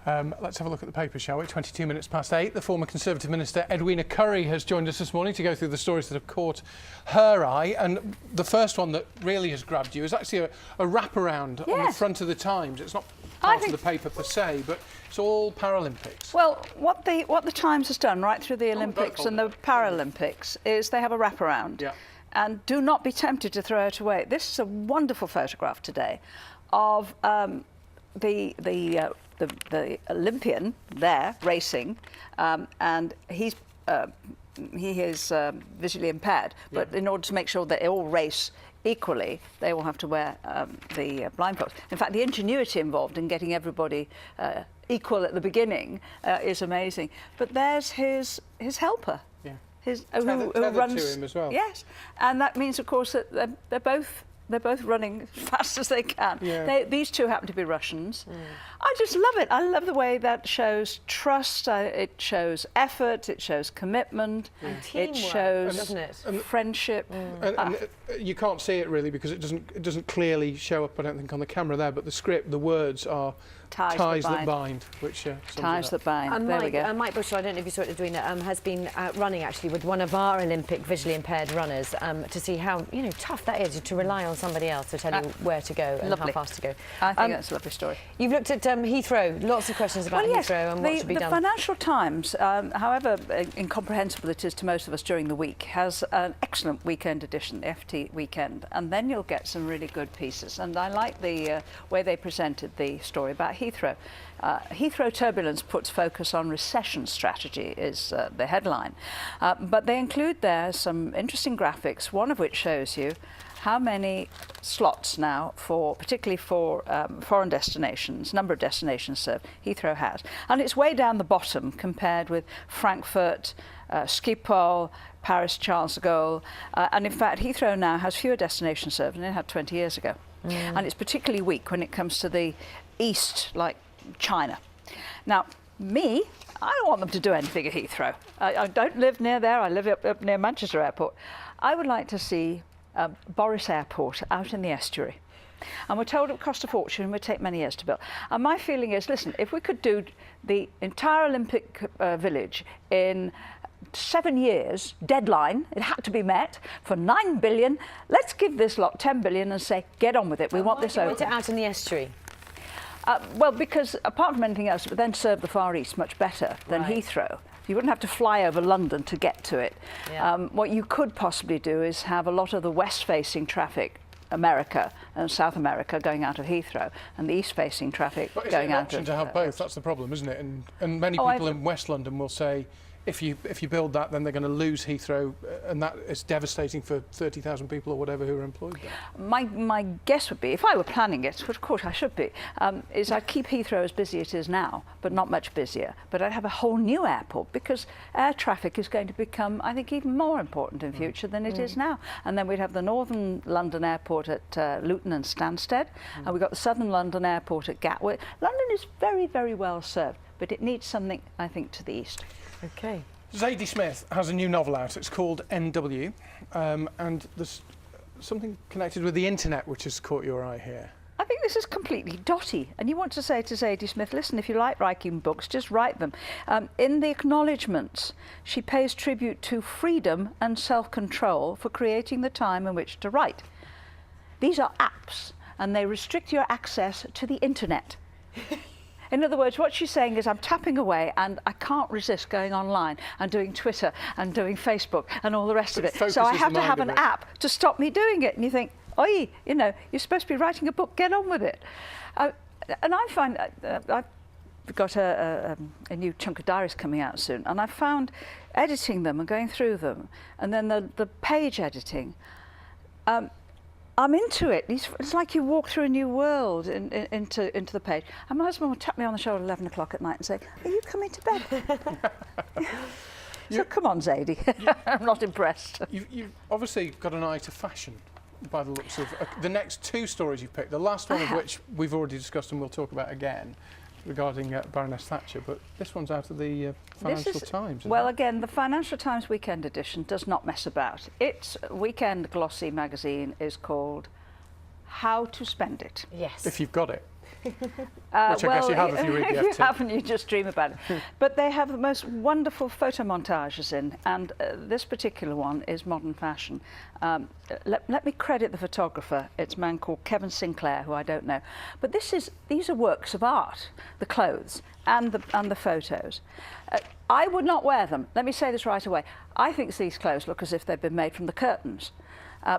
Let's have a look at the paper, shall we? 22 minutes past 8. The former Conservative Minister Edwina Currie has joined us this morning to go through the stories that have caught her eye. And the first one that really has grabbed you is actually a wraparound on the front of the Times. It's not part of the paper per se, but it's all Paralympics. Well, what the Times has done right through the Olympics and the Paralympics is they have a wraparound. Yeah. And do not be tempted to throw it away. This is a wonderful photograph today of the Olympian there racing, and he is visually impaired. But in order to make sure that they all race equally, they all have to wear the blindfolds. In fact, the ingenuity involved in getting everybody equal at the beginning is amazing. But there's his helper. Yeah. Who runs to him as well. Yes, and that means, of course, that they're both running as fast as they can. Yeah. These two happen to be Russians. Mm. I just love it. I love the way that shows trust. It shows effort. It shows commitment. And teamwork, it shows doesn't it? Friendship. Mm. And you can't see it really because it doesn't clearly show up, I don't think, on the camera there. But the script, the words are ties that bind, which ties that bind. And there we go. Mike Bushell, I don't know if you saw it, Edwina, has been running actually with one of our Olympic visually impaired runners to see how tough that is to rely on somebody else to tell you where to go and how fast to go. I think that's a lovely story. You've looked at Heathrow. Lots of questions about Heathrow and what should be done. The Financial Times, however incomprehensible it is to most of us during the week, has an excellent weekend edition, the FT Weekend, and then you'll get some really good pieces. And I like the way they presented the story about Heathrow. Heathrow turbulence puts focus on recession strategy is the headline. But they include there some interesting graphics, one of which shows you how many slots now, particularly for foreign destinations, number of destinations served, Heathrow has. And it's way down the bottom compared with Frankfurt, Schiphol, Paris Charles de Gaulle. And in fact, Heathrow now has fewer destinations served than it had 20 years ago. Mm. And it's particularly weak when it comes to the east, like China. Now, I don't want them to do anything at Heathrow. I don't live near there. I live up near Manchester Airport. I would like to see Boris Airport out in the estuary. And we're told it would cost a fortune and would take many years to build. And my feeling is, listen, if we could do the entire Olympic Village in 7 years, deadline, it had to be met, for 9 billion, let's give this lot 10 billion and say, get on with it. We want this open. Want it out in the estuary? Well, because apart from anything else, it would then serve the Far East much better than Heathrow. You wouldn't have to fly over London to get to it. Yeah. What you could possibly do is have a lot of the west-facing traffic, America and South America, going out of Heathrow, and the east-facing traffic going out of... But it's an option to have both, that's the problem, isn't it? And many people in West London will say, if you build that, then they're going to lose Heathrow, and that is devastating for 30,000 people or whatever who are employed there. My guess would be, if I were planning it, which of course I should be, is I'd keep Heathrow as busy as it is now, but not much busier. But I'd have a whole new airport, because air traffic is going to become, I think, even more important in future than it is now. And then we'd have the Northern London Airport at Luton and Stansted, and we've got the Southern London Airport at Gatwick. London is very, very well served, but it needs something, I think, to the east. Okay. Zadie Smith has a new novel out. It's called NW, and there's something connected with the internet which has caught your eye here. I think this is completely dotty, and you want to say to Zadie Smith, listen, if you like writing books, just write them. In the acknowledgements, she pays tribute to freedom and self-control for creating the time in which to write. These are apps, and they restrict your access to the internet. In other words, what she's saying is I'm tapping away and I can't resist going online and doing Twitter and doing Facebook and all the rest of it. So I have to have an app to stop me doing it. And you think, oi, you're supposed to be writing a book, get on with it. And I find I've got a new chunk of diaries coming out soon, and I found editing them and going through them, and then the page editing, I'm into it. It's like you walk through a new world into the page. And my husband will tap me on the shoulder at 11 o'clock at night and say, are you coming to bed? So come on, Zadie. I'm not impressed. You've obviously got an eye to fashion by the looks of the next two stories you've picked, the last one of which we've already discussed and we'll talk about again, regarding Baroness Thatcher, but this one's out of the Financial Times. Well, again, the Financial Times Weekend Edition does not mess about. Its weekend glossy magazine is called How to Spend It. Yes. If you've got it. Which I guess you have if you read the if you FT. haven't, you just dream about it. But they have the most wonderful photo montages in, and this particular one is modern fashion. Let me credit the photographer. It's a man called Kevin Sinclair, who I don't know. But these are works of art, the clothes and the photos. I would not wear them. Let me say this right away. I think these clothes look as if they've been made from the curtains.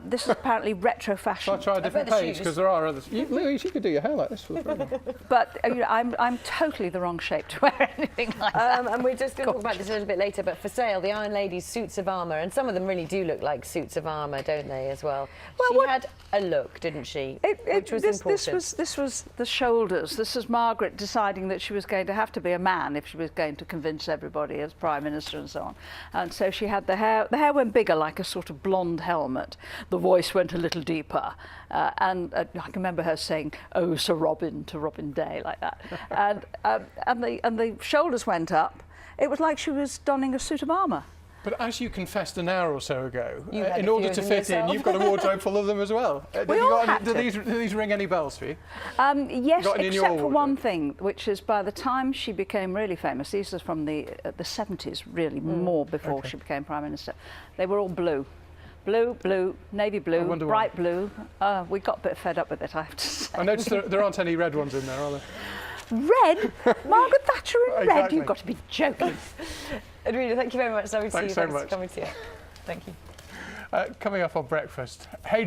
This is apparently retro fashion. Shall I try a different page? Because there are others. Louise, you could do your hair like this for the program. But I'm totally the wrong shape to wear anything like that. And we're just going to talk about this a little bit later, but for sale, the Iron Lady's suits of armour, and some of them really do look like suits of armour, don't they, as well? She had a look, didn't she? Which was important. This was the shoulders. This was Margaret deciding that she was going to have to be a man if she was going to convince everybody as Prime Minister and so on. And so she had the hair went bigger, like a sort of blonde helmet. The voice went a little deeper, and I can remember her saying, "Oh, Sir Robin," to Robin Day, like that. and the shoulders went up. It was like she was donning a suit of armour. But as you confessed an hour or so ago, You had in a order few to of fit them in, you've got a wardrobe full of them as well. Do these ring any bells for you? Yes, Got any in your except for one wardrobe? thing, which is by the time she became really famous, these are from the 70s, really, more before she became Prime Minister, they were all blue. Blue, navy blue, wonder bright blue. We got a bit fed up with it, I have to say. I noticed there aren't any red ones in there, are there? Red? Margaret Thatcher in red? Exactly. You've got to be joking. Edwina, thank you very much. Lovely to see you. Thanks so Thanks much. for coming to you. Thank you. Coming up on breakfast, hey.